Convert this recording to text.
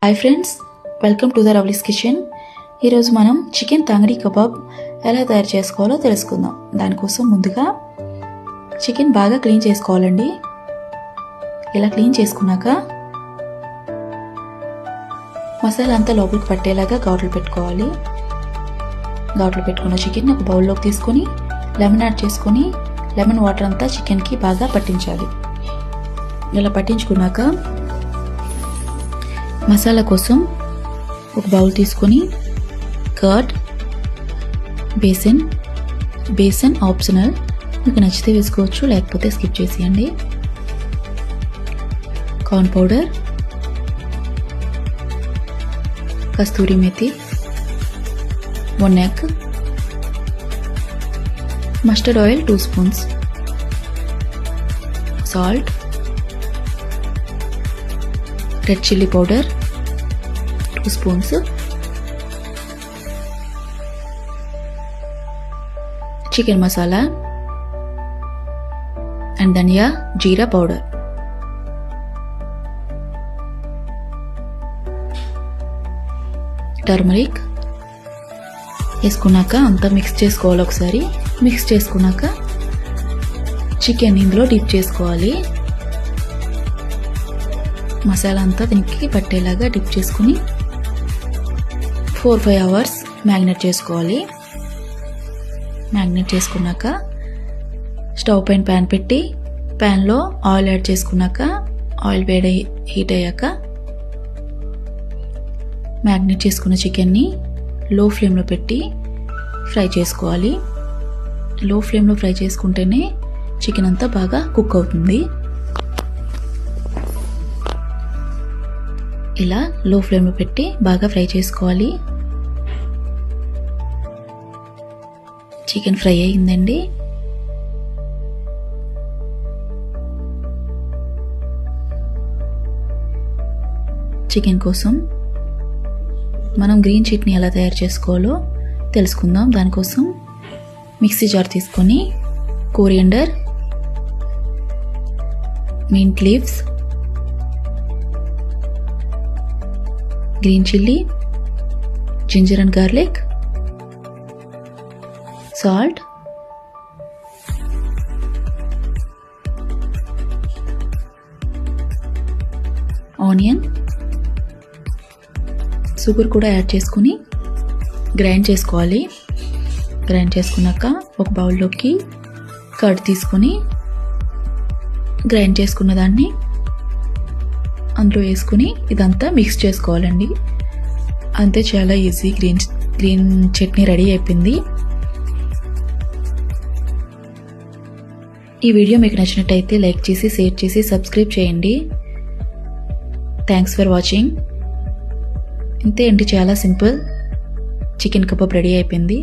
Hi friends, welcome to the రవ్లీస్ kitchen. ఈరోజు మనం చికెన్ తంగడి కబాబ్ ఎలా తయారు చేసుకోవాలో తెలుసుకుందాం. దానికోసం ముందుగా చికెన్ బాగా క్లీన్ చేసుకోవాలండి. ఇలా క్లీన్ చేసుకున్నాక మసాలా అంతా లోపలికి పట్టేలాగా ఘాట్లు పెట్టుకోవాలి. ఘాట్లు పెట్టుకున్న చికెన్ ఒక బౌల్లోకి తీసుకొని లెమన్ యాడ్ చేసుకొని లెమన్ వాటర్ అంతా చికెన్కి బాగా పట్టించాలి. ఇలా పట్టించుకున్నాక మసాలా కోసం ఒక బౌల్ తీసుకొని కర్డ్, బేసన్ ఆప్షనల్, మీకు నచ్చితే వేసుకోవచ్చు, లేకపోతే స్కిప్ చేసేయండి. Corn powder, kasuri methi, 1 egg, mustard oil 2 spoons, salt, red chilli powder 2 spoons, chicken masala and dhania jeera powder. Turmeric వేసుకున్నాక అంతా మిక్స్ చేసుకోవాలి. ఒకసారి మిక్స్ చేసుకున్నాక చికెన్ ఇందులో డిప్ చేసుకోవాలి. మసాలా అంతా దీనికి పట్టేలాగా డిప్ చేసుకుని 4-5 hours మ్యారినేట్ చేసుకోవాలి. మ్యారినేట్ చేసుకున్నాక స్టవ్ పైన ప్యాన్ పెట్టి ప్యాన్లో ఆయిల్ యాడ్ చేసుకున్నాక ఆయిల్ హీట్ అయ్యాక మ్యారినేట్ చేసుకున్న చికెన్ని లో ఫ్లేమ్లో పెట్టి ఫ్రై చేసుకోవాలి. లో ఫ్లేమ్లో ఫ్రై చేసుకుంటేనే చికెన్ అంతా బాగా కుక్ అవుతుంది. ఇలా లో ఫ్లేమ్లో పెట్టి బాగా ఫ్రై చేసుకోవాలి. చికెన్ ఫ్రై అయిందండి. చికెన్ కోసం మనం గ్రీన్ చట్నీ ఎలా తయారు చేసుకోవాలో తెలుసుకుందాం. దానికోసం మిక్సీ జార్ తీసుకొని coriander, mint leaves, green chilli, ginger and garlic, salt, onion, sugar కూడా యాడ్ చేసుకుని గ్రైండ్ చేసుకోవాలి. గ్రైండ్ చేసుకున్నాక ఒక బౌల్లోకి కర్డ్ తీసుకొని గ్రైండ్ చేసుకున్న దాన్ని అందులో వేసుకుని ఇదంతా మిక్స్ చేసుకోవాలండి. అంతే, చాలా ఈజీ. గ్రీన్ చట్నీ రెడీ అయిపోయింది. ఈ వీడియో మీకు నచ్చినట్టయితే లైక్ చేసి, షేర్ చేసి, సబ్స్క్రైబ్ చేయండి. Thanks for watching. ఇంతే అండి, చాలా సింపుల్ చికెన్ కబాబ్ రెడీ అయిపోయింది.